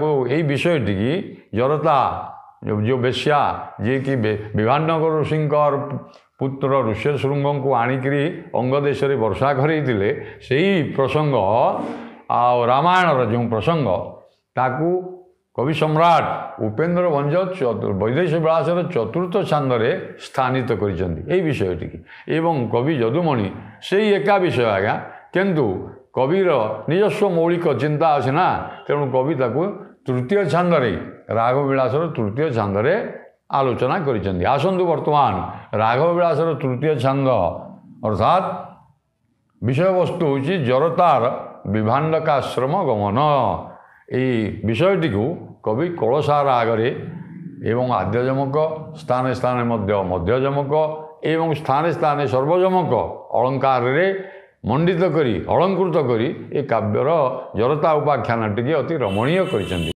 यही विषयटी की जरता जो बेश्या जी कि विभानगर ऋषि पुत्र ऋष्यशृंग को आणिकी अंग देश में वर्षा करते से प्रसंग रामायण जो प्रसंग ताकू कवि सम्राट उपेन्द्र भंज वैदेश विलासर चतुर्थ छांदे स्थानित कर विषयटी एवं कवि यदुमणि से एका विषय आज्ञा किंतु कविर निजस्व मौलिक चिंता अच्छे ना तेणु कवि ताकू तृतीय छांदे राघव विलासर तृतीय छांदे आलोचना कर आसतु वर्तमान राघव विलासर तृतीय छांद अर्थात विषय वस्तु हूँ जरतार विभांडकाश्रम गमन यही विषयटी को कवि कलसार आगरे एवं आद्यजमक स्थाने स्थाने मध्यजमक एवं स्थाने स्थाने सर्वजमक अलंकार मंडित करी अलंकृत करी ए काव्यर जरता उपाख्यानटी अति रमणीय कर।